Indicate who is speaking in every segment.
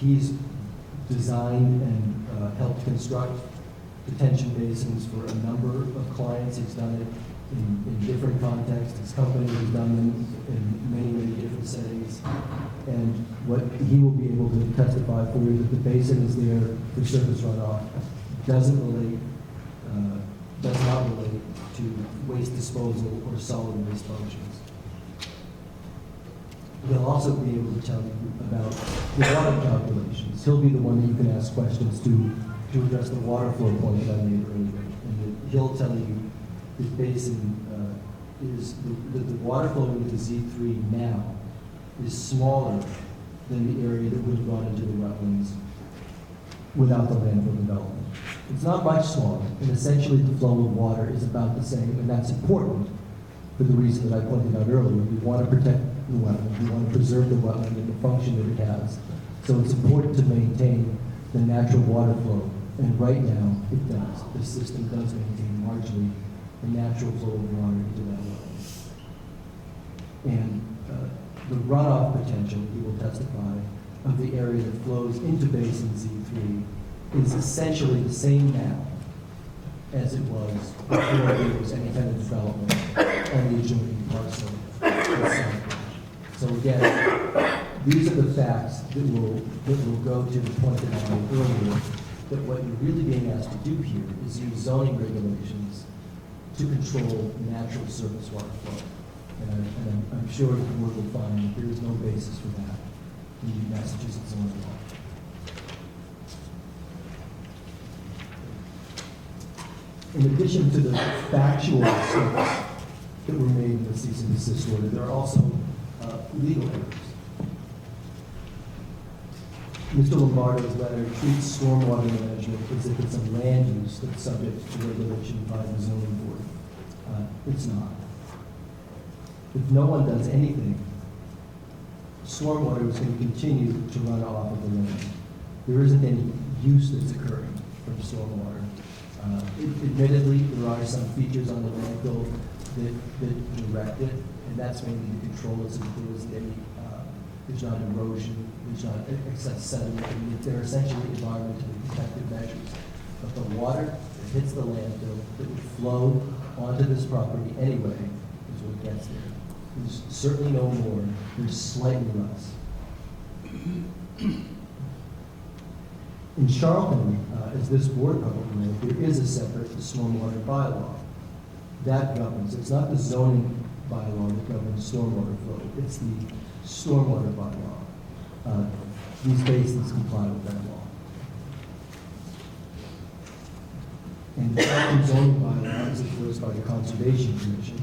Speaker 1: He's designed and helped construct detention basins for a number of clients. He's done it in different contexts. His company has done them in many, many different settings. And what he will be able to testify for you that the basin is there for surface runoff does not relate to waste disposal or solid waste functions. He'll also be able to tell you about the water calculations. He'll be the one that you can ask questions to address the water flow point that I made earlier. And he'll tell you the basin is, the water flow into Z3 now is smaller than the area that would have gone into the wetlands without the landfill development. It's not much smaller, and essentially the flow of water is about the same, and that's important for the reason that I pointed out earlier. We want to protect the wetland, we want to preserve the wetland and the function that it has. So it's important to maintain the natural water flow, and right now it does. The system does maintain largely the natural flow of water into that wetland. And the runoff potential, he will testify, of the area that flows into Basin Z3 is essentially the same now as it was before there was any kind of development on the adjoining parcel. So again, these are the facts that will go to the point that I made earlier, that what you're really being asked to do here is use zoning regulations to control natural surface water flow. And I'm sure the board will find that there is no basis for that in the Massachusetts zoning law. In addition to the factual steps that were made in the cease and desist order, there are also legal errors. Mr. Lombardo's letter treats stormwater management as if it's a land use that's subject to regulation by the zoning board. It's not. If no one does anything, stormwater is going to continue to run off of the land. There isn't any use that's occurring from stormwater. Admittedly, there are some features on the landfill that direct it, and that's mainly to control it so that there's not erosion, there's not excess sediment. I mean, they're essentially environmentally protective measures. But the water that hits the landfill that would flow onto this property anyway is what gets there. There's certainly no more, there's slightly less. In Charlton, as this board probably knows, there is a separate stormwater bylaw that governs. It's not the zoning bylaw that governs stormwater flow, it's the stormwater bylaw. These basins comply with that law. And the Charlton zoning bylaw is enforced by the Conservation Commission,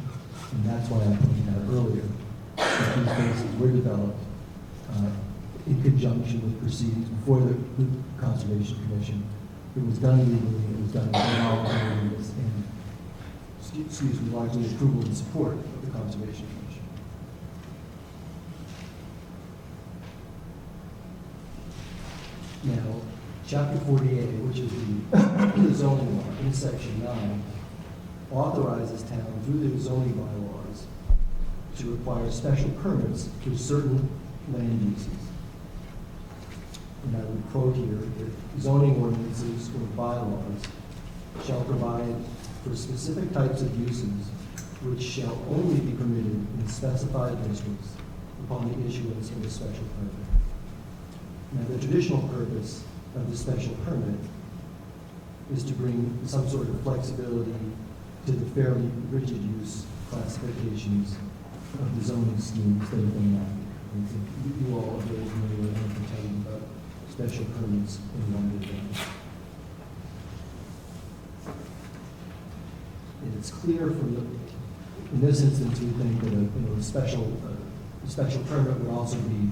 Speaker 1: and that's why I pointed out earlier that these basins were developed in conjunction with proceedings before the Conservation Commission. It was done legally, it was done in and largely approval and support of the Conservation Commission. Now, Chapter 48, which is the zoning law, in Section 9, authorizes town through the zoning bylaws to require special permits for certain land uses. And I would quote here that zoning ordinances or bylaws shall provide for specific types of uses which shall only be permitted in specified districts upon the issuance of a special permit. Now, the traditional purpose of the special permit is to bring some sort of flexibility to the fairly rigid use classifications of the zoning schemes that have been enacted. I think you all are very familiar with telling about special permits in London. And it's clear from in this instance, we think that a special permit would also be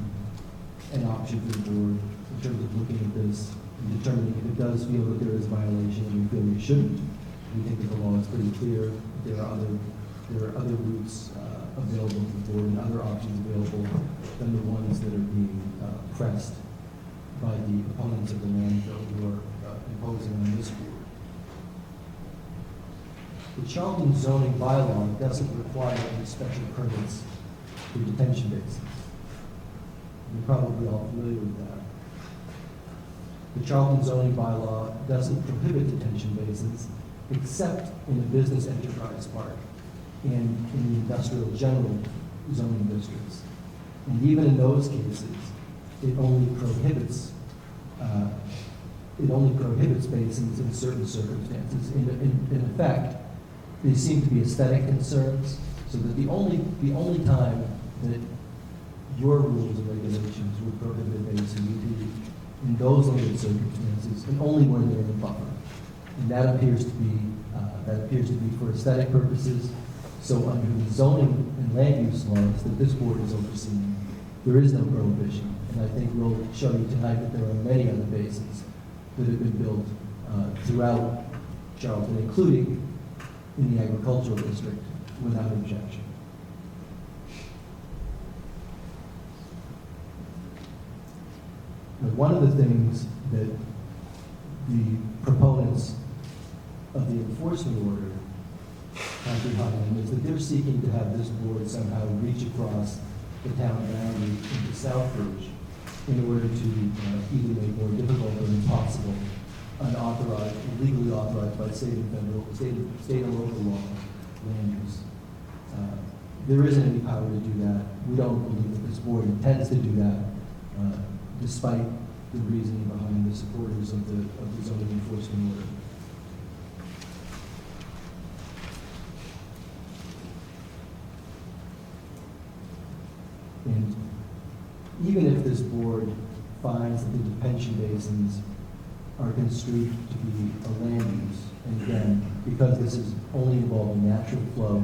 Speaker 1: an option for the board in terms of looking at this and determining if it does feel that there is a violation and we feel we shouldn't. We think that the law is pretty clear. There are other routes available to the board and other options available than the ones that are being pressed by the opponents of the landfill who are imposing on this board. The Charlton zoning bylaw doesn't require any special permits for detention basins. You're probably all familiar with that. Charlton zoning bylaw doesn't prohibit detention basins except in the business enterprise park and in the industrial general zoning districts. And even in those cases, it only prohibits basins in certain circumstances. In effect, they seem to be aesthetic concerns, so that the only time that your rules and regulations would prohibit a basin would be in those limited circumstances, and only when they're in a buffer. And that appears to be for aesthetic purposes. So under the zoning and land use laws that this board is overseeing, there is no prohibition. And I think we'll show you tonight that there are many other basins that have been built throughout Charlton, including in the agricultural district, without objection. But one of the things that the proponents of the enforcement order have behind them is that they're seeking to have this board somehow reach across the town boundary into Southbridge in order to either make more difficult or impossible unauthorized, illegally authorized by state and local law land use. There isn't any power to do that. We don't believe that this board intends to do that, despite the reasoning behind the supporters of the zoning enforcement order. And even if this board finds that the detention basins are construed to be a land use, and again, because this is only involving natural flow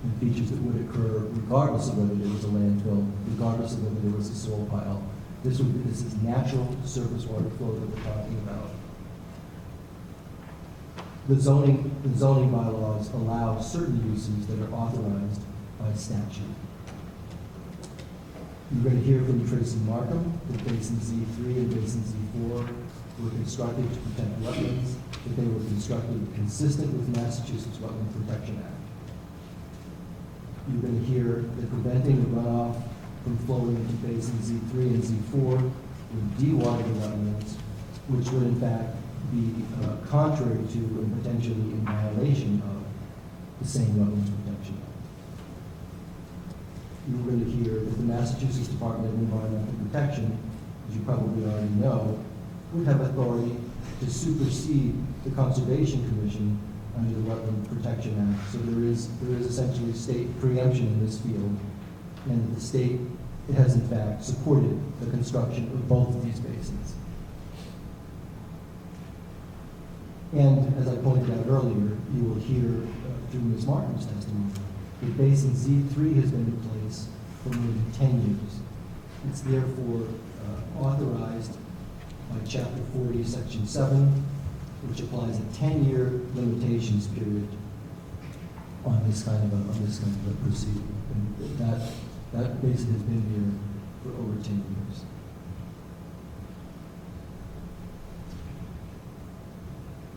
Speaker 1: and features that would occur regardless of whether there was a landfill, regardless of whether there was a soil pile, this is natural surface water flow that we're talking about. The zoning bylaws allow certain uses that are authorized by statute. You're going to hear from Tracy Markham that Basin Z3 and Basin Z4 were constructed to protect wetlands, that they were constructed consistent with Massachusetts Wetland Protection Act. You're going to hear that preventing the runoff from flowing into Basin Z3 and Z4 would dewater the wetlands, which would in fact be contrary to and potentially in violation of the same Wetlands Protection Act. You're going to hear that the Massachusetts Department of Environmental Protection, as you probably already know, would have authority to supersede the Conservation Commission under the Wetland Protection Act. So there is essentially state preemption in this field, and that the state has in fact supported the construction of both of these basins. And as I pointed out earlier, you will hear through Ms. Martin's testimony that Basin Z3 has been in place for more than 10 years. It's therefore authorized by Chapter 40, Section 7, which applies a 10-year limitations period on this kind of a proceeding. And that basin has been here for over 10 years.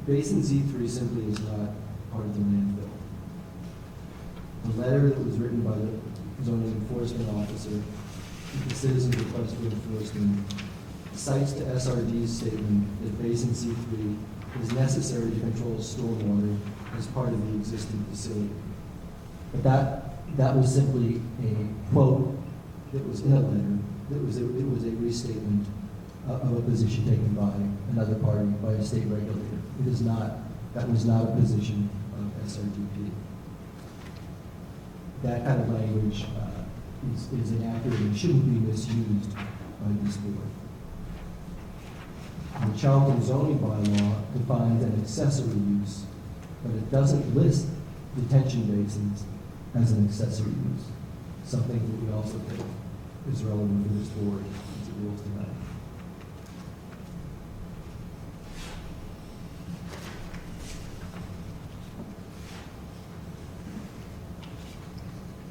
Speaker 1: Basin Z3 simply is not part of the landfill. The letter that was written by the zoning enforcement officer with the citizen's request for enforcement cites to SRD's statement that Basin Z3 is necessary to control stormwater as part of the existing facility. But that was simply a quote that was in a letter. It was a restatement of a position taken by another party, by a state regulator. That was not a position of SRDP. That kind of language is inaccurate and shouldn't be misused by this board. The Charlton zoning bylaw defines an accessory use, but it doesn't list detention basins as an accessory use, something that we also think is relevant for this board as it rules tonight.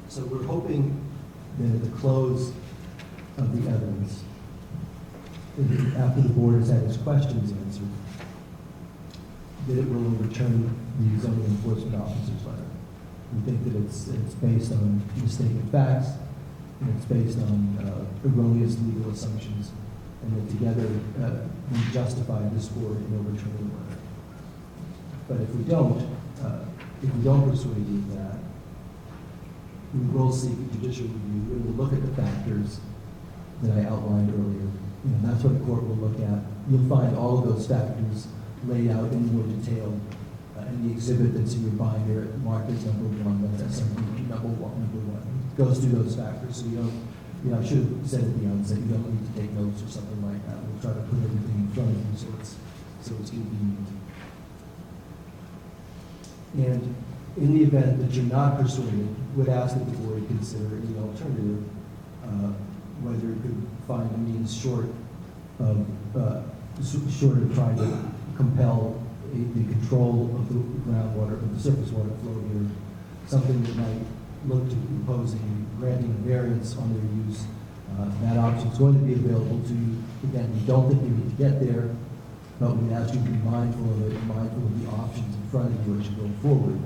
Speaker 1: So we're hoping that at the close of the evidence, after the board has had its questions answered, that it will overturn the zoning enforcement officer's letter. We think that it's based on mistaken facts, and it's based on erroneous legal assumptions, and that together we justify this board in overturning the letter. But if we don't persuade you of that, we will seek a judicial review, and we'll look at the factors that I outlined earlier. And that's what the court will look at. You'll find all of those factors laid out in more detail in the exhibit that's in your binder, marked as number 1, that's SRD number one. It goes through those factors, so you don't, I should have said at the outset, you don't need to take notes or something like that. We'll try to put everything in front of you so it's convenient. And in the event that you're not persuaded, would ask that the board consider the alternative, whether it could find a means short of trying to compel the control of the groundwater, of the surface water flow here, something that might look to imposing, granting a variance on their use. That option is going to be available to you. Again, we don't think you need to get there, but we ask you to be mindful of it, mindful of the options in front of you as you go forward,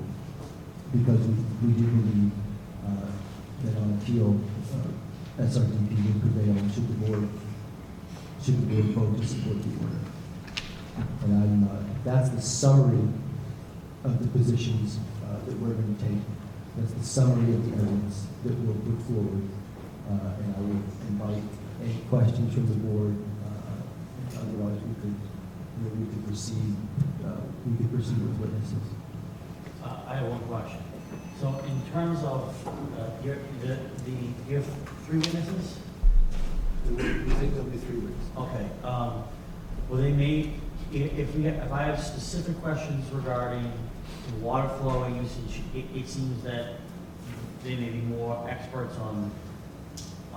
Speaker 1: because we do believe that on appeal, SRDP will prevail should the board vote to support the order. And that's the summary of the positions that we're going to take. That's the summary of the evidence that we'll put forward. And I would invite any questions from the board. Otherwise, we could proceed. We could proceed with witnesses.
Speaker 2: I have one question. So, in terms of you have 3 witnesses?
Speaker 1: We think there'll be 3 weeks.
Speaker 2: Okay. Will they make? If I have specific questions regarding the water flow and usage, it seems that they may be more experts on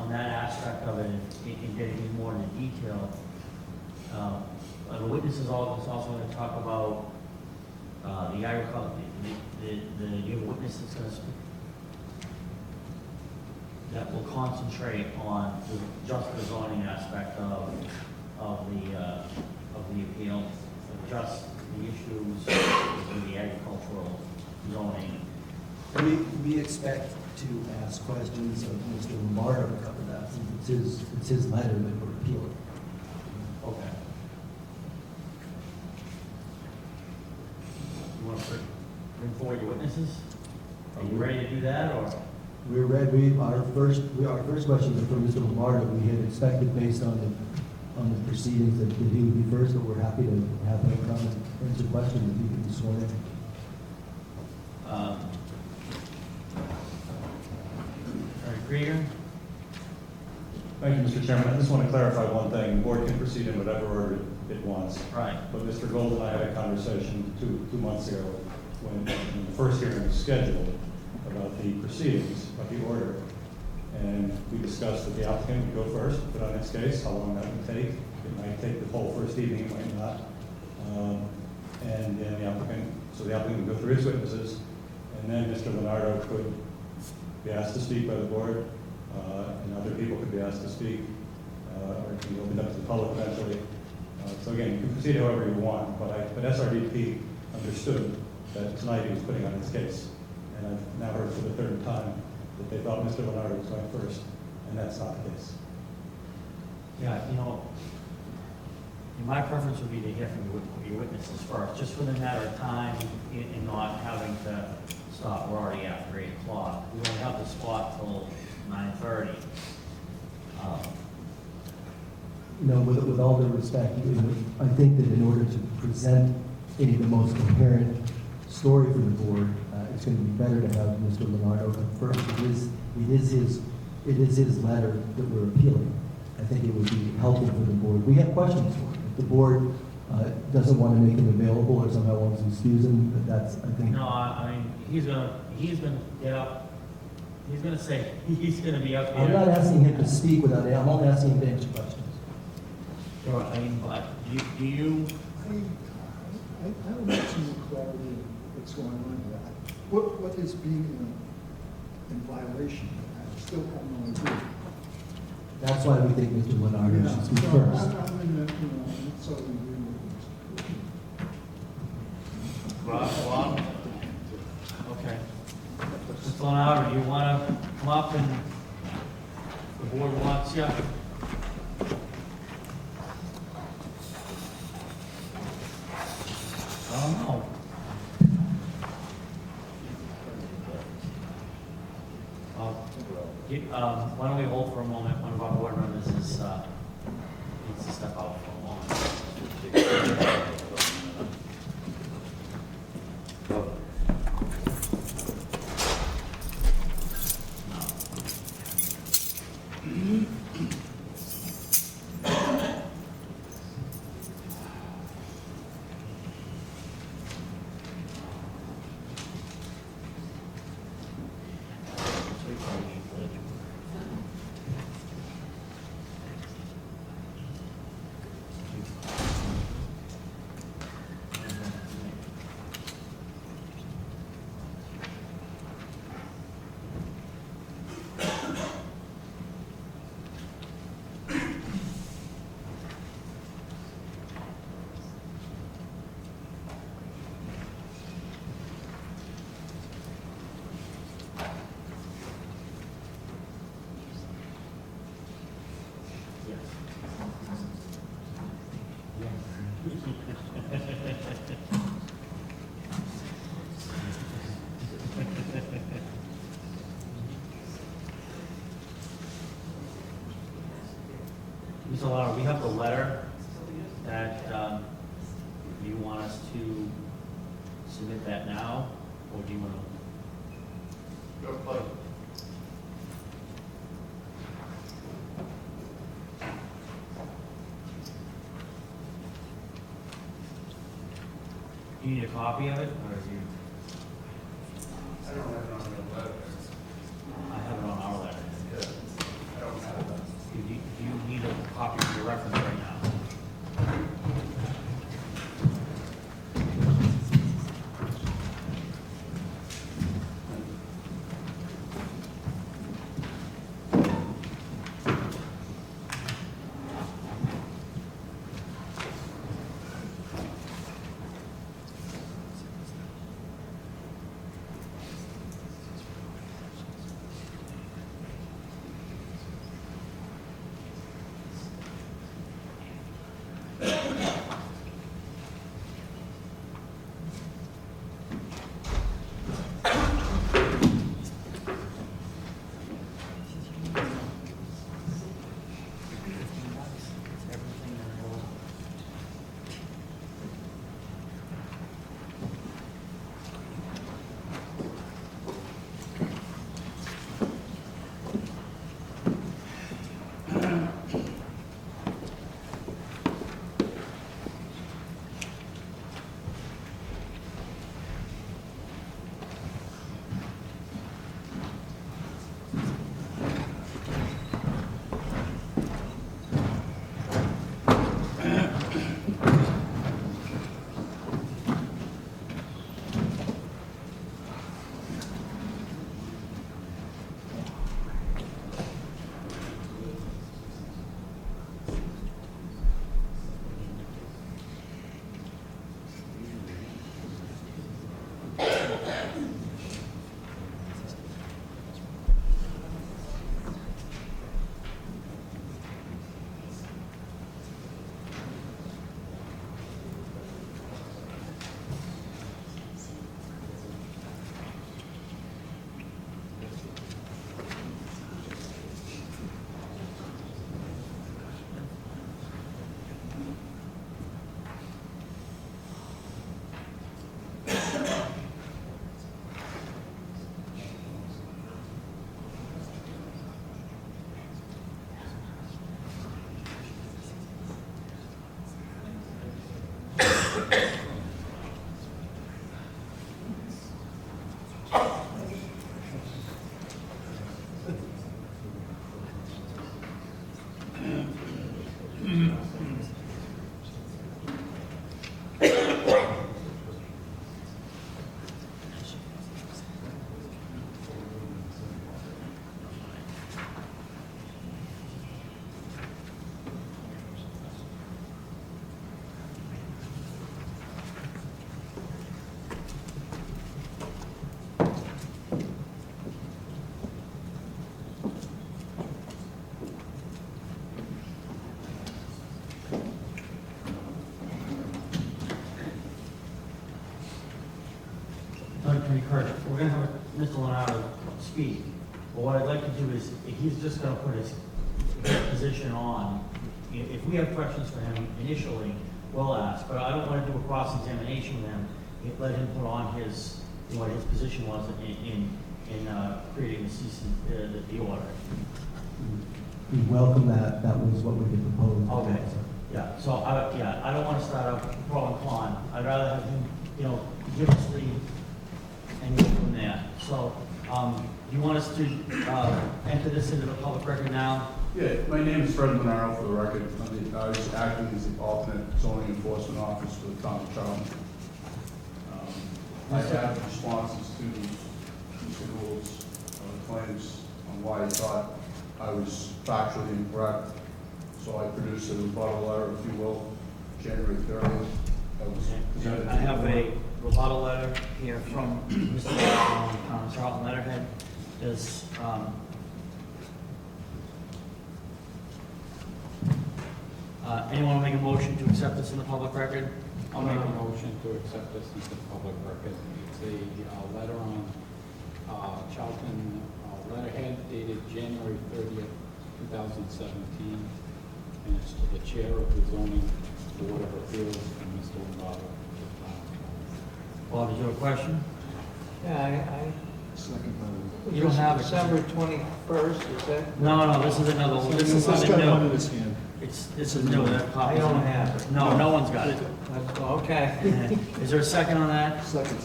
Speaker 2: that aspect of it and getting more into detail. The witnesses also going to talk about the agriculture. You have a witness that's going to speak that will concentrate on just the zoning aspect of the appeal, just the issues with the agricultural zoning.
Speaker 1: We expect to ask questions of Mr. Lombardo to cover that, since it's his letter that we're appealing.
Speaker 2: Okay. You want to bring forward your witnesses? Are you ready to do that, or?
Speaker 1: We're ready. Our first question is from Mr. Lombardo. We had expected, based on the proceedings, that he would be first, but we're happy to have him come and answer questions if he can be sworn in.
Speaker 2: All right, Krieger?
Speaker 3: Thank you, Mr. Chairman. I just want to clarify one thing. The board can proceed in whatever order it wants.
Speaker 2: Right.
Speaker 3: But Mr. Gold and I had a conversation two months ago when the first hearing was scheduled about the proceedings of the order. And we discussed that the applicant would go first, put on its case, how long that would take. It might take the whole first evening, it might not. And then the applicant would go through his witnesses, and then Mr. Leonardo could be asked to speak by the board, and other people could be asked to speak, or it can be opened up to the public eventually. So again, you can proceed however you want, but SRDP understood that tonight he was putting on his case. And I've now heard for the 3rd time that they thought Mr. Leonardo was going first, and that's not the case.
Speaker 2: Yeah, my preference would be to hear from your witnesses first, just for the matter of time and not having to stop. We're already after 8 o'clock. We only have the spot till 9:30.
Speaker 1: With all due respect, I think that in order to present the most coherent story for the board, it's going to be better to have Mr. Leonardo come first. It is his letter that we're appealing. I think it would be helpful for the board. We have questions for him. If the board doesn't want to make him available or somehow wants to excuse him, but that's, I think.
Speaker 2: No, I mean, he's gonna get up. He's gonna say he's gonna be up here.
Speaker 1: I'm not asking him to speak without it. I'm only asking him to answer questions.
Speaker 2: Sure, I mean, but do you?
Speaker 4: I don't have some clarity of what's going on here. What is being in violation? I still have no idea.
Speaker 1: That's why we think Mr. Leonardo should speak
Speaker 4: so
Speaker 1: first.
Speaker 4: I'm in the, I'm sort of agreeing with this.
Speaker 2: Rob? Okay. Mr. Leonardo, do you want to come up and the board wants you? Why don't we hold for a moment, one of our board members is, needs to step out for a moment. Mr. Lara, we have the letter that you want us to submit that now, or do you want to?
Speaker 5: Your pleasure.
Speaker 2: Do you need a copy of it, or do you?
Speaker 5: I don't have it on the letter.
Speaker 2: I have it on our letter.
Speaker 5: Yeah, I don't have that.
Speaker 2: Do you need a copy for your reference right now? Doug, can you correct, we're gonna have Mr. Leonardo speak. But what I'd like to do is, if he's just gonna put his position on, if we have questions for him initially, we'll ask, but I don't wanna do a cross-examination with him. Let him put on his, what his position was in creating the cease and, the order.
Speaker 1: We welcome that, that was what we had proposed.
Speaker 2: Okay. Yeah, so I don't wanna start out pro and con. I'd rather have him, give us the, and go from there. So, do you want us to, enter this into the public record now?
Speaker 5: Yeah, my name is Fred Monaro, for the record. I was acting as the alternate zoning enforcement officer for the town of Charlton. I have responses to Mr. Gould's claims on why he thought I was factually incorrect. So I produced a rebuttal letter, if you will, January 30th. That was presented to
Speaker 2: I have
Speaker 5: the
Speaker 2: a
Speaker 5: board.
Speaker 2: rebuttal letter here from Mr. on Charlton letterhead. Does, anyone want to make a motion to accept this in the public record?
Speaker 6: I'll make a motion to accept this into the public record. It's a letter on Charlton letterhead dated January 30th, 2017, and it's to the chair of the zoning board of appeals and Mr. Lombardo.
Speaker 2: Bob, did you have a question?
Speaker 7: Yeah,
Speaker 4: Second by
Speaker 2: You don't have it.
Speaker 7: December 21st, is that?
Speaker 2: No, this is another one. This is
Speaker 4: This
Speaker 2: something
Speaker 4: got one in
Speaker 2: new.
Speaker 4: his hand.
Speaker 2: This is new, that copy.
Speaker 7: I don't have it.
Speaker 2: No one's got it.
Speaker 7: Okay.
Speaker 2: Is there a second on that?
Speaker 4: Second.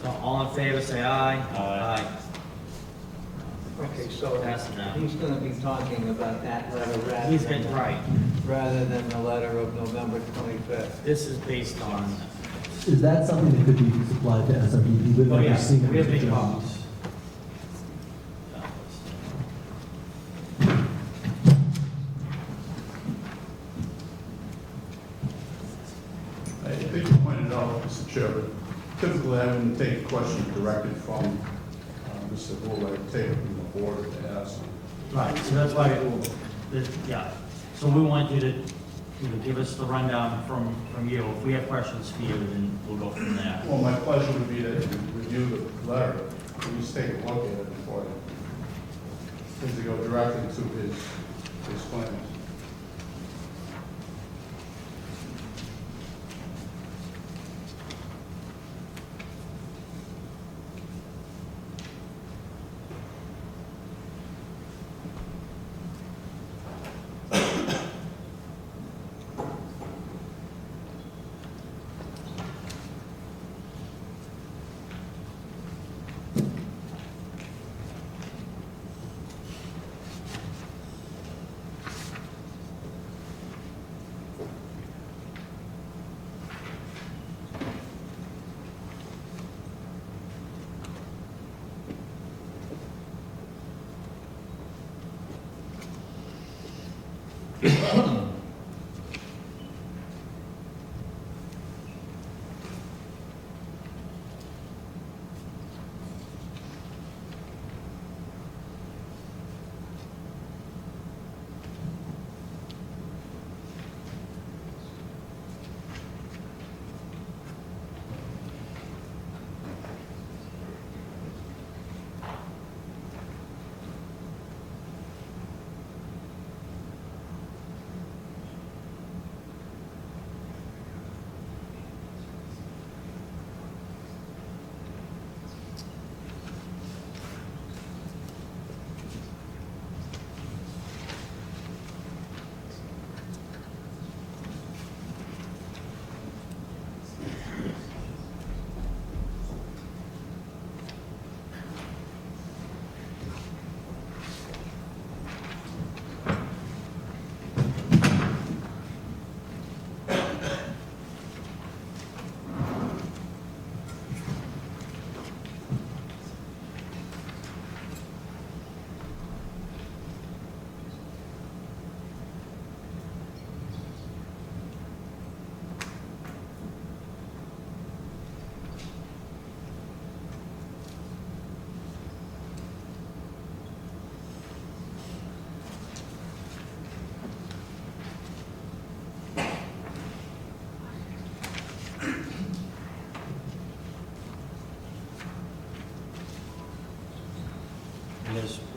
Speaker 2: So all in favor, say aye. Aye.
Speaker 7: Okay, so
Speaker 2: Pass it down.
Speaker 7: he's gonna be talking about that letter
Speaker 2: He's been right.
Speaker 7: rather than the letter of November 25th.
Speaker 2: This is based on,
Speaker 1: Is that something that could be supplied to SRPD with?
Speaker 2: oh yeah,
Speaker 1: seeing
Speaker 2: we have
Speaker 1: Mr.
Speaker 2: big
Speaker 1: Jones?
Speaker 2: copies.
Speaker 5: I think you pointed out, Mr. Chair, but typically I wouldn't take a question directly from Mr. Gould. I'd take it from the board to ask.
Speaker 2: Right, so that's why, yeah, so we want you to, give us the rundown from you. If we have questions for you, then we'll go from there.
Speaker 5: Well, my pleasure would be to review the letter, at least take a look at it before to go directly to his claims.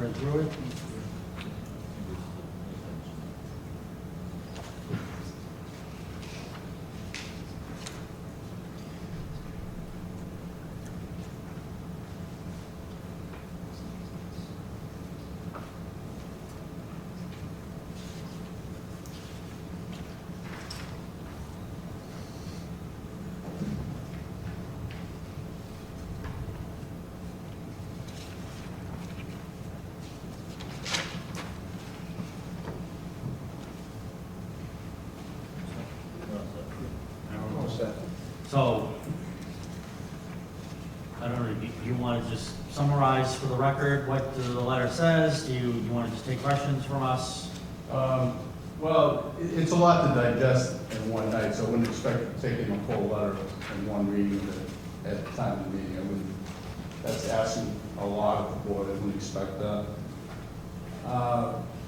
Speaker 2: read through it. So, I don't know, do you want to just summarize for the record what the letter says? Do you want to just take questions from us?
Speaker 5: Well, it's a lot to digest in one night, so I wouldn't expect taking a full letter in one reading at the time of the meeting. I wouldn't, that's asking a lot of the board. I wouldn't expect that.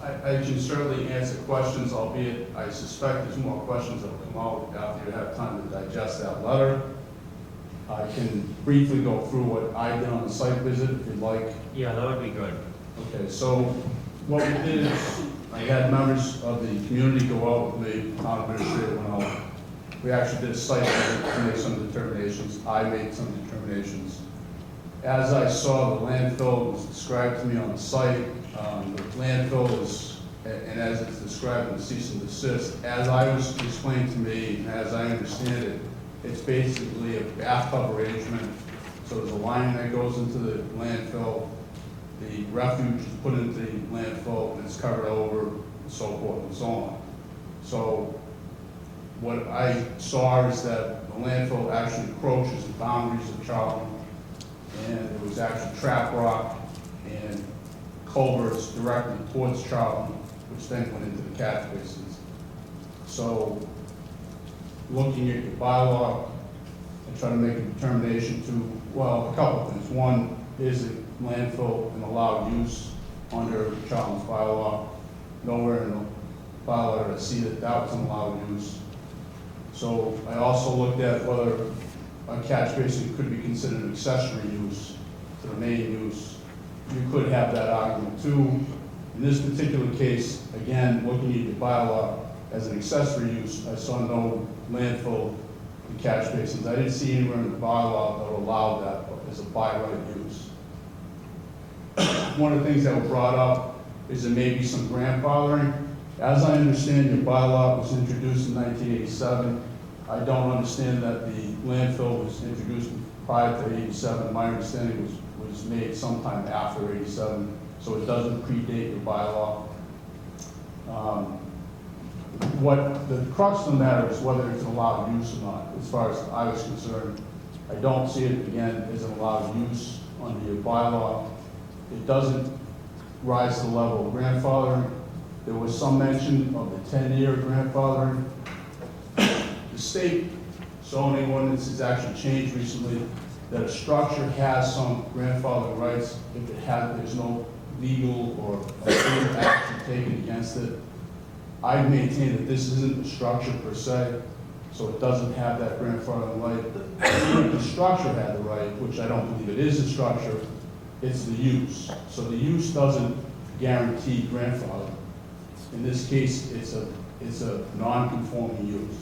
Speaker 5: I can certainly answer questions, albeit I suspect there's more questions that will come out after you have time to digest that letter. I can briefly go through what I did on the site visit, if you'd like.
Speaker 2: Yeah, that would be good.
Speaker 5: Okay, so what we did is, I had members of the community go out with me, town administrator went out. We actually did a site visit to make some determinations. I made some determinations. As I saw the landfill was described to me on the site, the landfill is, and as it's described in the cease and desist, as I was explained to me, and as I understand it, it's basically a bathtub arrangement. So there's a line that goes into the landfill, the refuge is put into the landfill, and it's covered over, and so forth and so on. So what I saw is that the landfill actually encroaches the boundaries of Charlton, and there was actually trap rock and culverts directly towards Charlton, which then went into the catch basins. So, looking at your bylaw, I try to make a determination to, well, a couple of things. One, is it landfill an allowed use under Charlton's bylaw? Nowhere in the bylaw did I see that that was an allowed use. So I also looked at whether a catch basin could be considered an accessory use to the main use. You could have that argument too. In this particular case, again, looking at your bylaw as an accessory use, I saw no landfill and catch basins. I didn't see anywhere in the bylaw that would allow that as a by right use. One of the things that were brought up is there may be some grandfathering. As I understand, your bylaw was introduced in 1987. I don't understand that the landfill was introduced prior to 87. My understanding was made sometime after 87, so it doesn't predate your bylaw. What the crux of the matter is whether it's an allowed use or not. As far as I was concerned, I don't see it, again, as an allowed use under your bylaw. It doesn't rise to the level of grandfathering. There was some mention of the 10-year grandfathering. The state zoning ordinance has actually changed recently, that a structure has some grandfathering rights if there's no legal or legal action taken against it. I maintain that this isn't a structure per se, so it doesn't have that grandfathering right. Even if the structure had the right, which I don't believe it is a structure, it's the use. So the use doesn't guarantee grandfathering. In this case, it's a non-conforming use.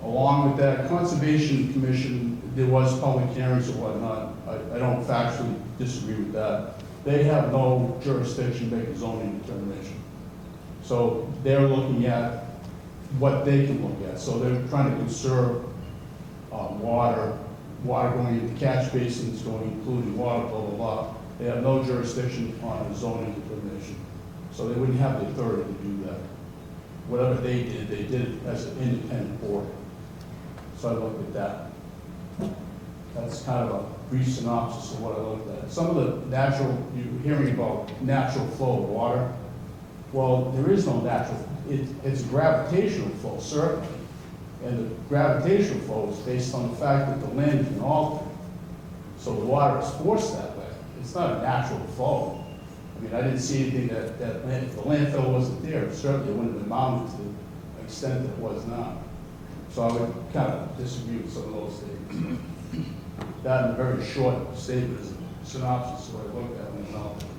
Speaker 5: Along with that, Conservation Commission, there was public hearings or whatnot. I don't factually disagree with that. They have no jurisdiction to make a zoning determination. So they're looking at what they can look at. So they're trying to conserve water going into catch basins, including water, blah, blah, blah. They have no jurisdiction on a zoning determination. So they wouldn't have the authority to do that. Whatever they did it as an independent board. So I looked at that. That's kind of a brief synopsis of what I looked at. Some of the natural, you're hearing about natural flow of water. Well, there is no natural, it's gravitational flow, certainly. And the gravitational flow is based on the fact that the land can alter. So the water is forced that way. It's not a natural flow. I mean, I didn't see anything if the landfill wasn't there, certainly it wouldn't have been mounted to the extent that it was now. So I would kind of disagree with some of those statements. That in a very short statement is a synopsis of what I looked at when I went out there.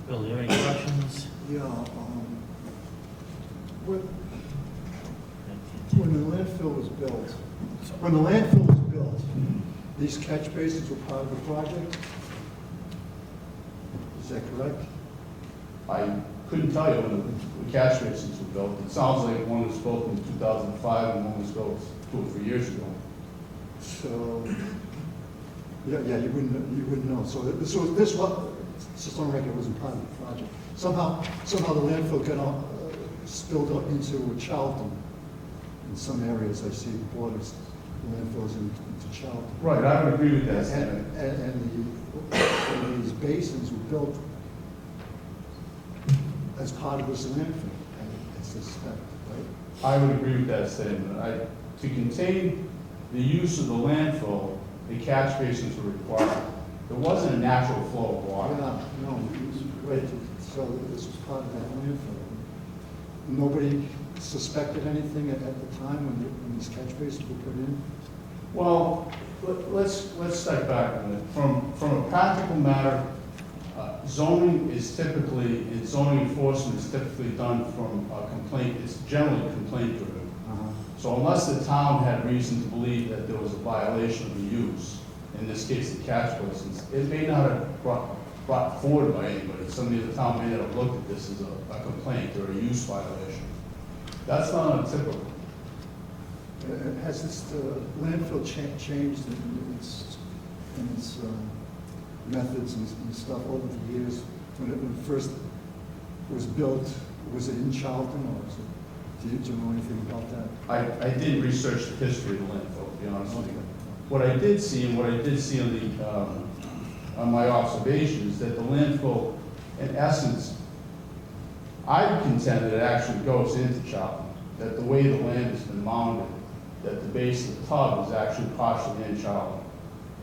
Speaker 2: Bill, do you have any questions?
Speaker 4: Yeah, when the landfill was built, these catch basins were part of the project? Is that correct?
Speaker 5: I couldn't tell you when the catch basins were built. It sounds like one was built in 2005 and one was built 2 or 3 years ago.
Speaker 4: So, yeah, you wouldn't know. So this was, just on record, it wasn't part of the project. Somehow the landfill got spilled up into Charlton. In some areas, I see borders, landfills into Charlton.
Speaker 5: Right, I would agree with that statement.
Speaker 4: And these basins were built as part of this landfill, I suspect, right?
Speaker 5: I would agree with that statement. To contain the use of the landfill, the catch basins were required. There wasn't a natural flow of water.
Speaker 4: No, right, so this was part of that landfill. Nobody suspected anything at the time when these catch basins were put in?
Speaker 5: Well, let's step back a minute. From a practical matter, zoning is typically, and zoning enforcement is typically done from a complaint. It's generally complaint driven. So unless the town had reason to believe that there was a violation of the use, in this case the catch basins, it may not have brought forward by anybody. Somebody in the town may not have looked at this as a complaint or a use violation. That's not untypical.
Speaker 4: Has this landfill changed in its methods and stuff over the years? When it first was built, was it in Charlton, or was it, do you know anything about that?
Speaker 5: I did research the history of the landfill, to be honest with you. What I did see, and what I did see on my observation, is that the landfill, in essence, I contend that it actually goes into Charlton, that the way the land has been mounded, that the base of the tub is actually partially in Charlton.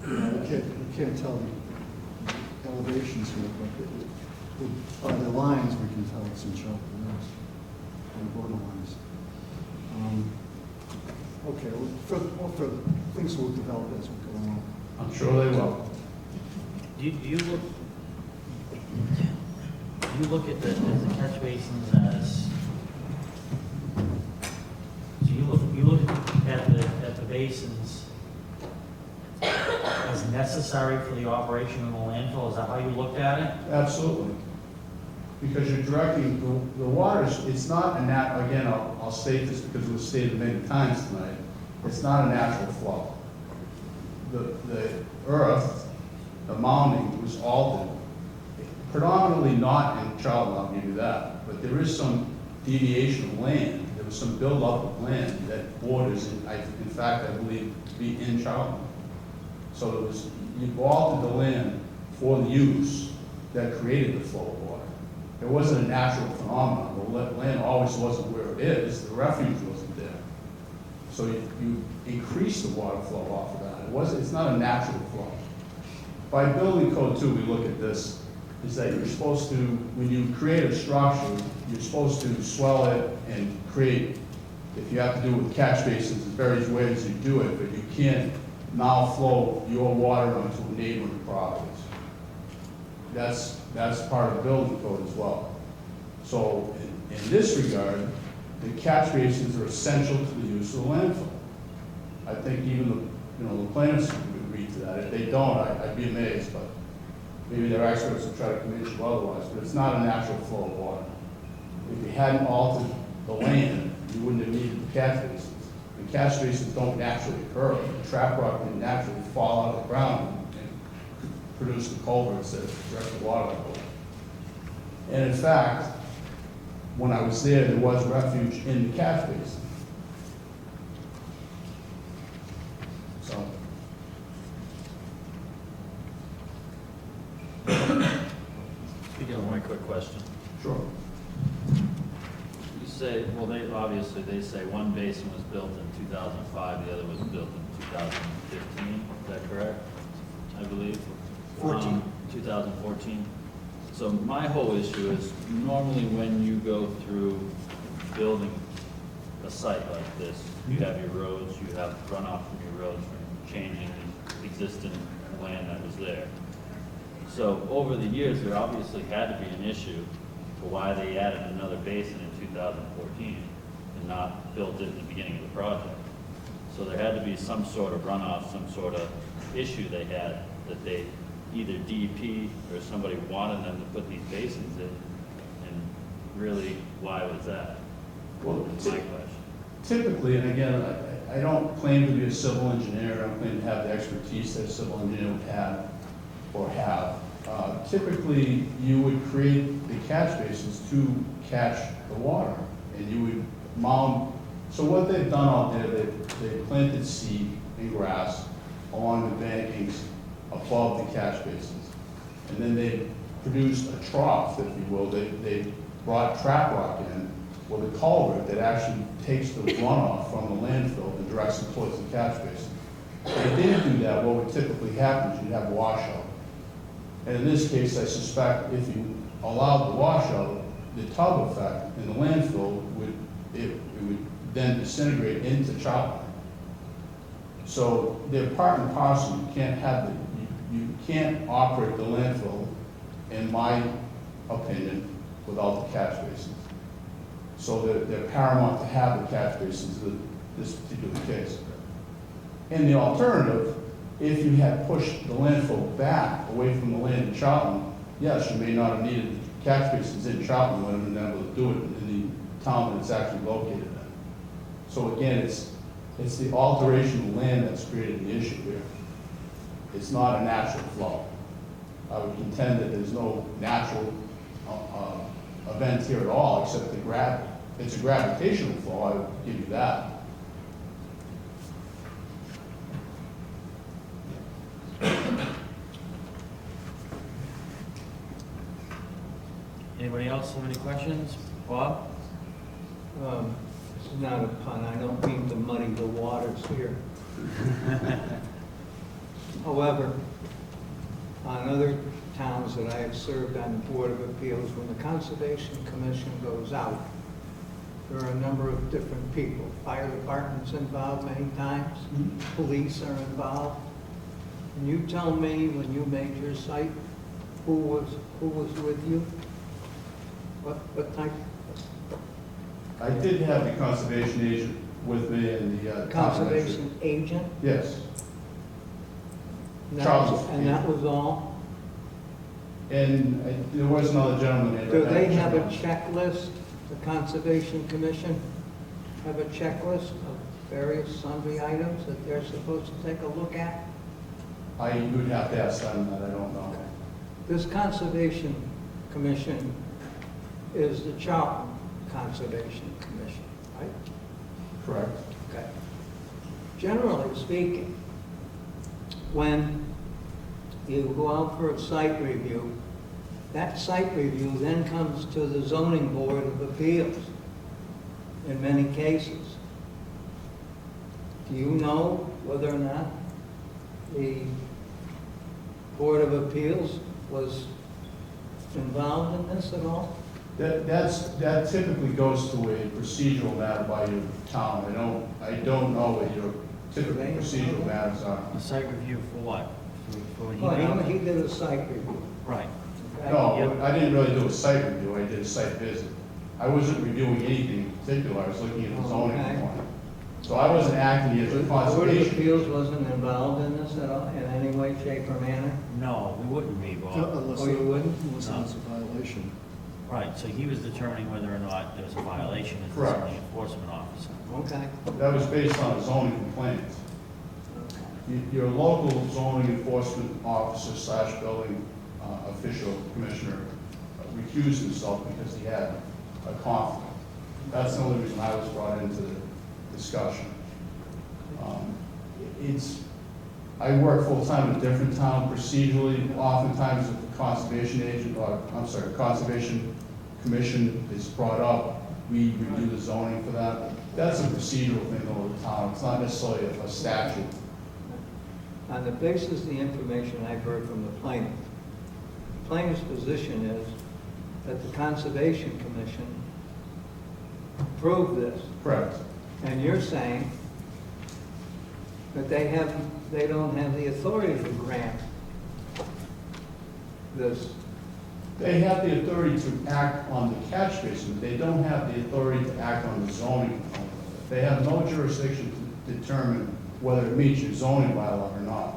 Speaker 4: You can't tell the elevations here, but by the lines, we can tell it's in Charlton, yes, on the border lines. Okay, well, further, things will develop as we go along.
Speaker 5: I'm sure they will.
Speaker 2: Do you look at the catch basins as, so you look at the basins as necessary for the operation of the landfill? Is that how you looked at it?
Speaker 5: Absolutely. Because you're directing the water, it's not again, I'll state this because it was stated many times tonight, it's not a natural flow. The earth, the mounding was altered, predominantly not in Charlton, I'll give you that, but there is some deviation of land, there was some buildup of land that borders, in fact, I believe, to be in Charlton. So you altered the land for the use that created the flow of water. It wasn't a natural phenomenon. The land always wasn't where it is. The refuge wasn't there. So you increase the water flow off of that. It's not a natural flow. By building code 2, we look at this, is that you're supposed to, when you create a structure, you're supposed to swell it and create, if you have to do it with catch basins, there's various ways you do it, but you can't now flow your water onto neighboring properties. That's part of the building code as well. So in this regard, the catch basins are essential to the use of the landfill. I think even the plaintiffs would agree to that. If they don't, I'd be amazed, but maybe their experts will try to convince you otherwise, but it's not a natural flow of water. If you hadn't altered the land, you wouldn't have needed the catch basins. The catch basins don't naturally occur. The trap rock can naturally fall out of the ground and produce the culverts that direct the water level. And in fact, when I was there was refuge in the catch basin. So.
Speaker 8: Speaking of one quick question.
Speaker 5: Sure.
Speaker 8: You say, well, they say one basin was built in 2005, the other was built in 2015, is that correct? I believe?
Speaker 4: 14.
Speaker 8: 2014. So my whole issue is, normally when you go through building a site like this, you have your roads, you have runoff from your roads from changing the existing land that was there. So over the years, there obviously had to be an issue to why they added another basin in 2014 and not built it at the beginning of the project. So there had to be some sort of runoff, some sort of issue they had that they, either DEP or somebody wanted them to put these basins in, and really, why was that?
Speaker 5: Well,
Speaker 8: That's my question.
Speaker 5: typically, and again, I don't claim to be a civil engineer, I don't claim to have the expertise that a civil engineer would have or have. Typically, you would create the catch basins to catch the water, and you would mound, so what they've done out there, they planted seed and grass along the bankings above the catch basins. And then they produced a trough, if you will, they brought trap rock in with a culvert that actually takes the runoff from the landfill and directs it towards the catch basin. If they didn't do that, what would typically happen is you'd have a washout. And in this case, I suspect if you allowed the washout, the tub effect in the landfill would then disintegrate into chop. So they're part and parcel. You can't have you can't operate the landfill, in my opinion, without the catch basins. So they're paramount to have the catch basins in this particular case. And the alternative, if you had pushed the landfill back away from the land in Charlton, yes, you may not have needed catch basins in Charlton, you would have been able to do it in the town that it's actually located in. So again, it's the alteration of land that's created the issue here. It's not a natural flow. I would contend that there's no natural event here at all except the gravity. It's a gravitational flow, I would give you that.
Speaker 2: Anybody else have any questions? Bob?
Speaker 7: This is not a pun, I don't mean to muddy the waters here. However, on other towns that I have served on the Board of Appeals, when the Conservation Commission goes out, there are a number of different people. Fire department's involved many times, police are involved. Can you tell me, when you made your site, who was with you? What type?
Speaker 5: I did have the conservation agent with me and the
Speaker 7: Conservation agent?
Speaker 5: Yes.
Speaker 7: And that was all?
Speaker 5: And there was another gentleman there.
Speaker 7: Do they have a checklist, the Conservation Commission have a checklist of various sundry items that they're supposed to take a look at?
Speaker 5: I would have to ask them that, I don't know.
Speaker 7: This Conservation Commission is the Charlton Conservation Commission, right?
Speaker 5: Correct.
Speaker 7: Okay. Generally speaking, when you go out for a site review, that site review then comes to the Zoning Board of Appeals in many cases. Do you know whether or not the Board of Appeals was involved in this at all?
Speaker 5: That typically goes to a procedural matter by your town. I don't know what your typical procedural matters are.
Speaker 2: A site review for what? For
Speaker 7: Well, he did a site review.
Speaker 2: Right.
Speaker 7: Okay?
Speaker 5: No, I didn't really do a site review, I did a site visit. I wasn't reviewing anything in particular, I was looking at the zoning
Speaker 7: Okay.
Speaker 5: component. So I wasn't acting as a
Speaker 7: The Board of
Speaker 5: conservation.
Speaker 7: Appeals wasn't involved in this at all, in any way, shape, or manner?
Speaker 2: No, we wouldn't be, Bob.
Speaker 4: Unless
Speaker 7: Oh, you wouldn't?
Speaker 4: unless it's a violation.
Speaker 2: Right, so he was determining whether or not there was a violation as the
Speaker 5: Correct.
Speaker 2: zoning enforcement officer.
Speaker 7: Okay.
Speaker 5: That was based on a zoning complaint. Your local zoning enforcement officer slash building official commissioner recused himself because he had a conflict. That's the only reason I was brought into the discussion. I work full-time in a different town procedurally. Oftentimes, if the conservation agent, conservation commission is brought up, we review the zoning for that. That's a procedural thing over the town. It's not necessarily a statute.
Speaker 7: On the basis of the information I've heard from the plaintiff's position is that the Conservation Commission approved this,
Speaker 5: Correct.
Speaker 7: and you're saying that they don't have the authority to grant this?
Speaker 5: They have the authority to act on the catch basin, but they don't have the authority to act on the zoning component of it. They have no jurisdiction to determine whether it meets your zoning bylaw or not.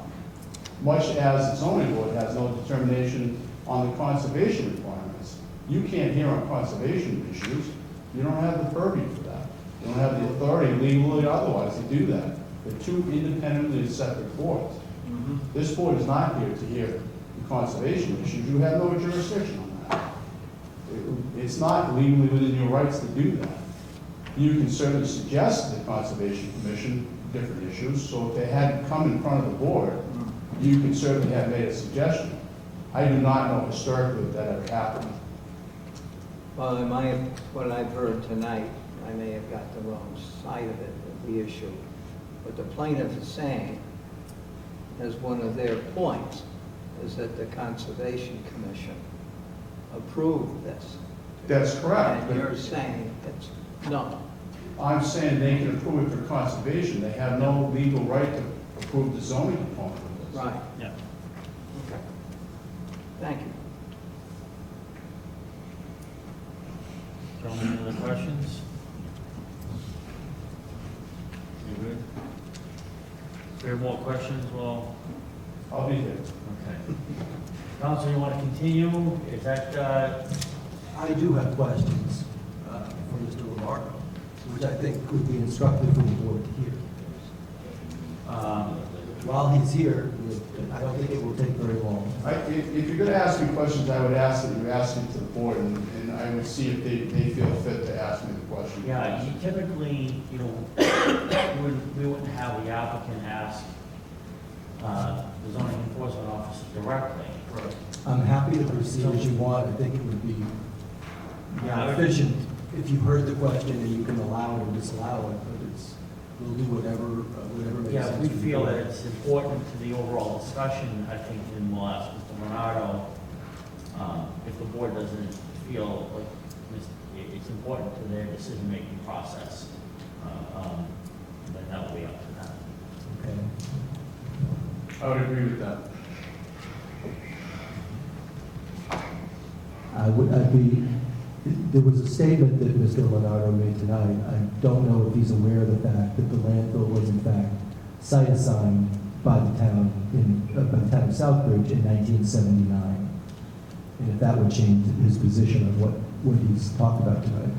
Speaker 5: Much as the zoning board has no determination on the conservation requirements. You can't hear on conservation issues. You don't have the purview for that. You don't have the authority legally or otherwise to do that. They're two independently separate boards. This board is not here to hear the conservation issues. You have no jurisdiction on that. It's not legally within your rights to do that. You can certainly suggest to the Conservation Commission different issues, so if they hadn't come in front of the board, you can certainly have made a suggestion. I do not know historically if that ever happened.
Speaker 7: Well, what I've heard tonight, I may have got the wrong side of it, of the issue. But the plaintiff is saying, as one of their points, is that the Conservation Commission approved this.
Speaker 5: That's correct.
Speaker 7: And you're saying it's no.
Speaker 5: I'm saying they can approve it for conservation. They have no legal right to approve the zoning component of this.
Speaker 7: Right.
Speaker 2: Yeah.
Speaker 7: Okay. Thank you.
Speaker 2: Gentlemen, any other questions? You good? If we have more questions, well,
Speaker 5: I'll be here.
Speaker 2: okay. Counsel, you want to continue? Is that,
Speaker 1: I do have questions for Mr. Lombardo, which I think would be instructive for the board to hear. While he's here, I don't think it will take very long.
Speaker 5: If you're going to ask me questions, I would ask that you ask them to the board, and I would see if they feel fit to ask me the question.
Speaker 2: yeah, you typically, you know, we wouldn't have the applicant ask the zoning enforcement officer directly.
Speaker 1: I'm happy to proceed as you want. I think it would be
Speaker 2: Yeah,
Speaker 1: efficient if you heard the question and you can allow it or disallow it, but we'll do whatever makes sense.
Speaker 2: Yeah, we
Speaker 1: for the
Speaker 2: feel
Speaker 1: board.
Speaker 2: that it's important to the overall discussion, I think, then we'll ask Mr. Bernardo, if the board doesn't feel like it's important to their decision-making process, then that will be up to them.
Speaker 1: Okay.
Speaker 5: I would agree with that.
Speaker 1: There was a statement that Mr. Leonardo made tonight. I don't know if he's aware of the fact that the landfill was in fact site assigned by the town of Southbridge in 1979. And if that would change his position on what he's talked about tonight.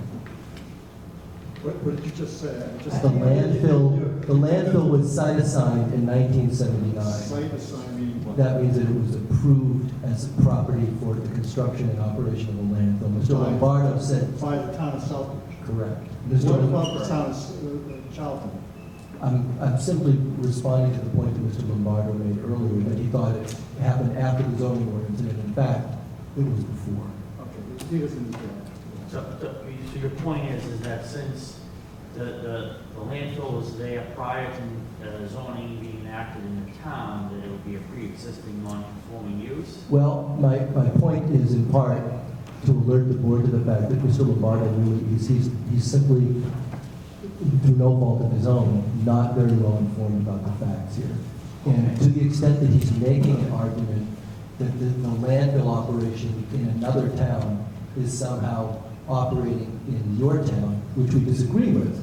Speaker 4: What did you just say?
Speaker 1: The landfill was site assigned in 1979.
Speaker 4: Site assigned meaning what?
Speaker 1: That means that it was approved as a property for the construction and operation of the landfill. Mr. Lombardo said,
Speaker 4: By the town of Southbridge.
Speaker 1: correct.
Speaker 4: What about the town of Charlton?
Speaker 1: I'm simply responding to the point that Mr. Lombardo made earlier, that he thought it happened after the zoning ordinance, and in fact, it was before.
Speaker 4: Okay, he doesn't need to.
Speaker 2: So your point is that since the landfill was there prior to zoning being enacted in the town, that it would be a pre-existing non-conforming use?
Speaker 1: Well, my point is in part to alert the board to the fact that Mr. Lombardo really, he's simply, through no fault of his own, not very well informed about the facts here. And to the extent that he's making an argument that the landfill operation in another town is somehow operating in your town, which we disagree with,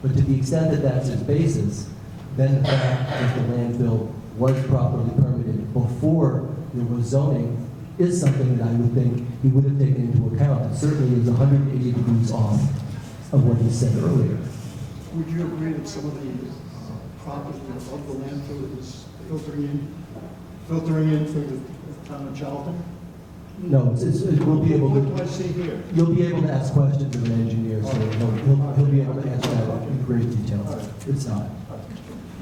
Speaker 1: but to the extent that that's his basis, then the fact that the landfill was properly permitted before there was zoning is something that I would think he would have taken into account. It certainly is 180 degrees off of what he said earlier.
Speaker 4: Would you agree that some of the property of the landfill is filtering in through the town of Charlton?
Speaker 1: No, we'll be able
Speaker 4: What do I
Speaker 1: to,
Speaker 4: see here?
Speaker 1: you'll be able to ask questions of an engineer, so he'll be able to answer that in great detail. It's not.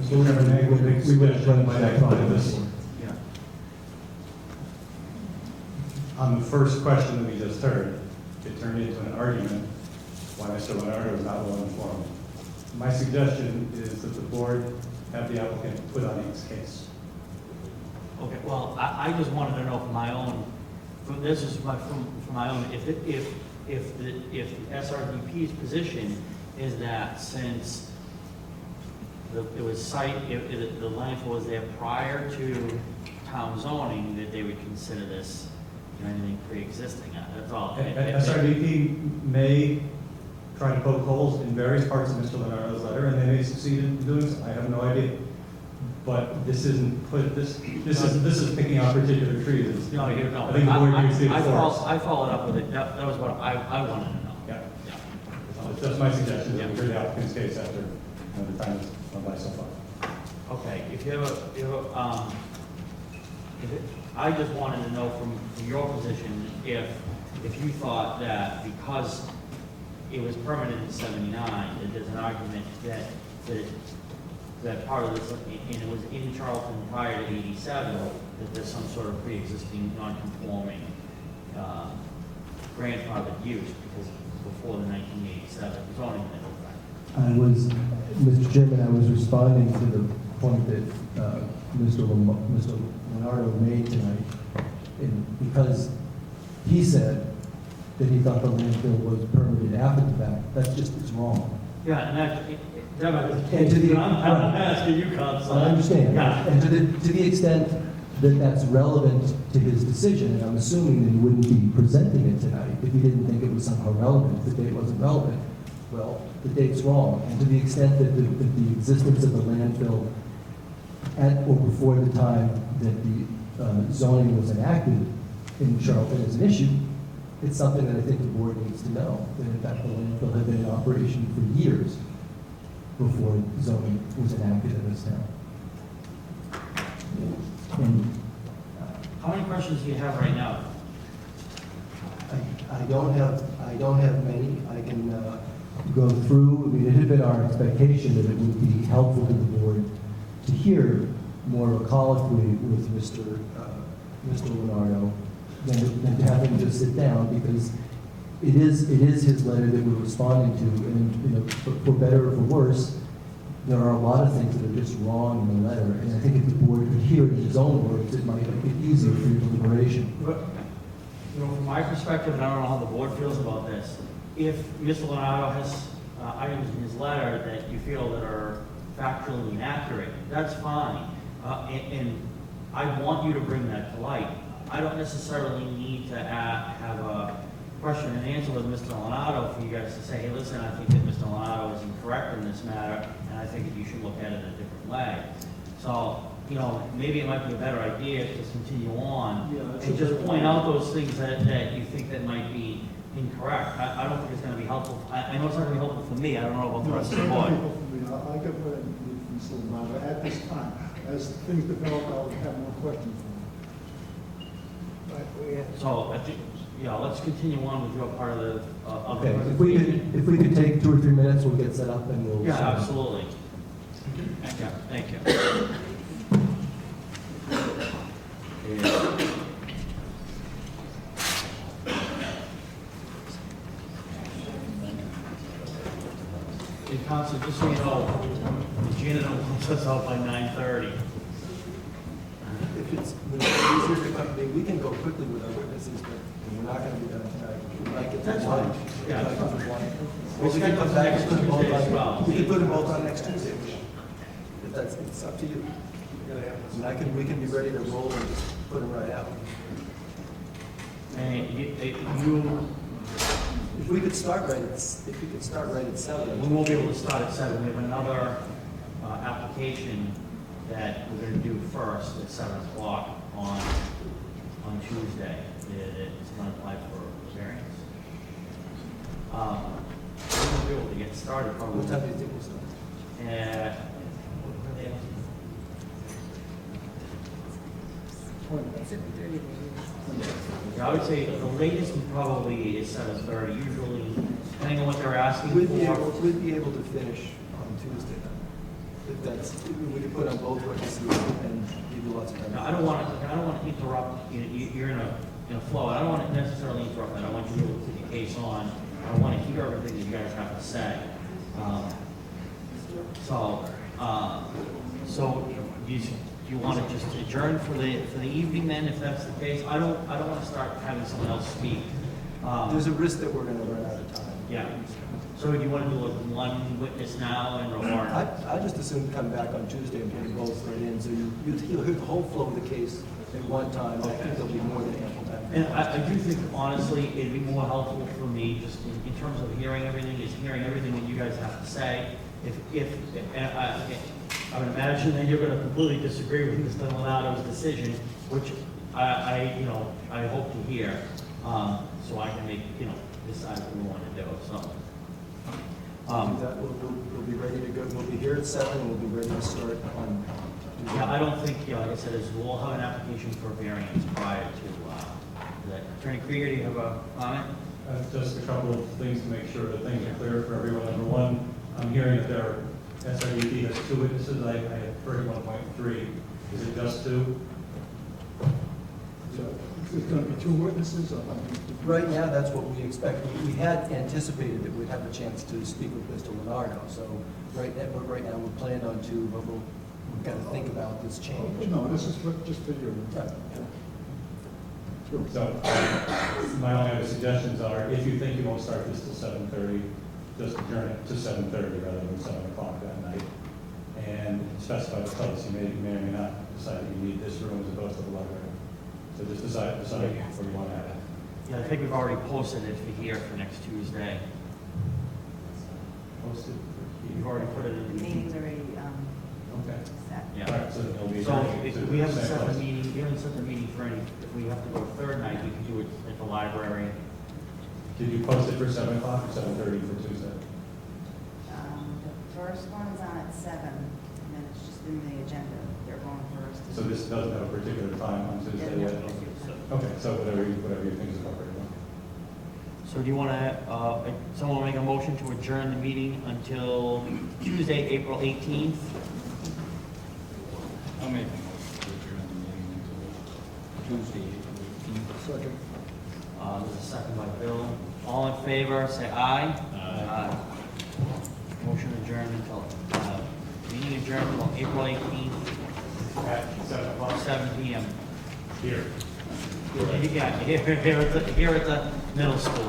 Speaker 3: Mr. Chairman, may I make a
Speaker 1: We would have
Speaker 3: suggestion?
Speaker 1: run by that problem
Speaker 3: This-
Speaker 1: before.
Speaker 2: Yeah.
Speaker 3: On the first question that we just heard, it turned into an argument why Mr. Leonardo is not well informed. My suggestion is that the board have the applicant put on his case.
Speaker 2: Okay, well, I just wanted to know from my own, from my own, if the SRDP's position is that since it was the landfill was there prior to town zoning, that they would consider this anything pre-existing, that's all.
Speaker 3: SRDP may try to poke holes in various parts of Mr. Leonardo's letter, and they may succeed in doing so. I have no idea. But this isn't, this is picking out particular trees. It's-
Speaker 2: No, you know,
Speaker 3: I think the board needs to enforce.
Speaker 2: I followed up with it, that was what I wanted to know.
Speaker 3: Yeah.
Speaker 2: Yeah.
Speaker 3: That's my suggestion, that we hear the applicant's case after the time has gone by so far.
Speaker 2: Okay, I just wanted to know from your position, if you thought that because it was permanent in 79, that there's an argument that part of this, and it was in Charlton prior to 87, that there's some sort of pre-existing non-conforming grandfathered use because before the 1987 zoning that was back.
Speaker 1: Mr. Chairman, I was responding to the point that Mr. Leonardo made tonight, because he said that he thought the landfill was permitted after the fact. That's just, it's wrong.
Speaker 2: Yeah, and that,
Speaker 1: And to the-
Speaker 2: I'm asking you, Council.
Speaker 1: I understand.
Speaker 2: Yeah.
Speaker 1: And to the extent that that's relevant to his decision, and I'm assuming that he wouldn't be presenting it tonight if he didn't think it was somehow relevant, if the date wasn't relevant. Well, the date's wrong. And to the extent that the existence of the landfill at or before the time that the zoning was enacted in Charlton is an issue, it's something that I think the board needs to know, that in fact the landfill had been in operation for years before zoning was enacted in this town. And
Speaker 2: How many questions do you have right now?
Speaker 1: I don't have many. I can go through. I mean, it had been our expectation that it would be helpful to the board to hear more of a colloquy with Mr. Leonardo than to have him just sit down, because it is his letter that we're responding to, and you know, for better or for worse, there are a lot of things that are just wrong in the letter, and I think if the board could hear it in his own words, it might make it easier for your deliberation.
Speaker 2: But, you know, from my perspective, and I don't know how the board feels about this, if Mr. Leonardo has items in his letter that you feel that are factually inaccurate, that's fine. And I want you to bring that to light. I don't necessarily need to have a question and answer with Mr. Leonardo for you guys to say, hey, listen, I think that Mr. Leonardo is incorrect in this matter, and I think that you should look at it a different way. So, you know, maybe it might be a better idea to just continue on and just point out those things that you think that might be incorrect. I don't think it's going to be helpful. I know it's not going to be helpful for me. I don't know about the rest of the board.
Speaker 4: I get what I need from Mr. Leonardo at this time. As things develop, I'll have more questions for him.
Speaker 7: But we have
Speaker 2: So, I think, yeah, let's continue on with your part of the,
Speaker 1: Okay, if we could take 2 or 3 minutes, we'll get set up and we'll.
Speaker 2: Yeah, absolutely. Yeah, thank you. Hey, Council, just so you know, the janitor wants us out by 9:30.
Speaker 1: If it's easier to come, we can go quickly with our witnesses, but we're not going to be done tonight. We might get to
Speaker 2: That's
Speaker 1: one.
Speaker 2: fine. Yeah.
Speaker 1: We might get to one.
Speaker 2: We'll
Speaker 1: Or we can
Speaker 2: schedule
Speaker 1: come back
Speaker 2: next
Speaker 1: and put them both
Speaker 2: Tuesday as
Speaker 1: on-
Speaker 2: well.
Speaker 1: We can put them both on next Tuesday. If that's, it's up to you. I mean, we can be ready to roll and just put them right out.
Speaker 2: And
Speaker 1: If we could start right at 7.
Speaker 2: we won't be able to start at 7. We have another application that we're going to do first at 7 o'clock on Tuesday. It's going to apply for variance. We won't be able to get started probably.
Speaker 1: What time do you think we'll start?
Speaker 2: Yeah, I would say the latest probably is 7:30, usually, depending on what they're asking
Speaker 1: We'd be
Speaker 2: for.
Speaker 1: able to finish on Tuesday then. If that's, we could put on both witnesses and give you lots of time.
Speaker 2: Now, I don't want to interrupt, you're in a flow, I don't want to necessarily interrupt that, I want you to put your case on, I want to hear everything that you guys have to say. So you want to just adjourn for the evening then, if that's the case? I don't want to start having someone else speak.
Speaker 1: There's a risk that we're going to run out of time.
Speaker 2: Yeah, so do you want to do one witness now and, or?
Speaker 1: I just assume come back on Tuesday and put them both right in, so you'll hear the whole flow of the case at one time, I think there'll be more than ample time.
Speaker 2: And I do think honestly, it'd be more helpful for me, just in terms of hearing everything, is hearing everything that you guys have to say. And I would imagine that you're gonna completely disagree with Mr. Lenato's decision, which I hope to hear, so I can make, decide what we wanna do, so.
Speaker 1: We'll be ready to go, we'll be here at 7, and we'll be ready to start on.
Speaker 2: Yeah, I don't think, like I said, we'll have an application for variance prior to that. Attorney Krieger, do you have a comment?
Speaker 3: Just a couple of things to make sure that things are clear for everyone. Number one, I'm hearing that there, SRED has 2 witnesses. I had heard 1.3. Is it just 2?
Speaker 4: So there's going to be 2 witnesses?
Speaker 1: Right now, that's what we expect. We had anticipated that we'd have a chance to speak with Mr. Leonardo, so right now, we planned on 2, but we've got to think about this change.
Speaker 4: No, this is just for you.
Speaker 1: Yeah.
Speaker 4: Sure.
Speaker 3: So my only other suggestions are, if you think you won't start this till 7:30, just adjourn it to 7:30 rather than 7 o'clock that night. And specify the place. You may or may not decide that you need this room as opposed to the library. So just decide where you want to have it.
Speaker 2: Yeah, I think we've already posted it for here for next Tuesday.
Speaker 3: Posted for
Speaker 2: You've
Speaker 3: here.
Speaker 2: already put it
Speaker 9: The
Speaker 2: in.
Speaker 9: meeting's already
Speaker 3: Okay.
Speaker 9: set.
Speaker 2: Yeah.
Speaker 3: All right, so it'll be.
Speaker 2: So if we haven't
Speaker 3: same
Speaker 2: set the
Speaker 3: place.
Speaker 2: meeting, we haven't set the meeting for any, if we have to go a third night, we can do it at the library.
Speaker 3: Did you post it for 7 o'clock or 7:30 for Tuesday?
Speaker 9: The first one's on at 7, and then it's just in the agenda. They're going first.
Speaker 3: So this doesn't have a particular time on Tuesday yet? Okay, so whatever you think is appropriate.
Speaker 2: So do you want to, someone make a motion to adjourn the meeting until Tuesday, April 18th?
Speaker 6: I'll make a motion to adjourn the meeting until Tuesday, April 18th.
Speaker 4: Second.
Speaker 2: There's a second by Bill. All in favor, say aye.
Speaker 8: Aye.
Speaker 2: Motion adjourned until, meeting adjourned until April 18th,
Speaker 3: At 7 o'clock?
Speaker 2: 7 PM.
Speaker 3: Here.
Speaker 2: Yeah, here at the middle school.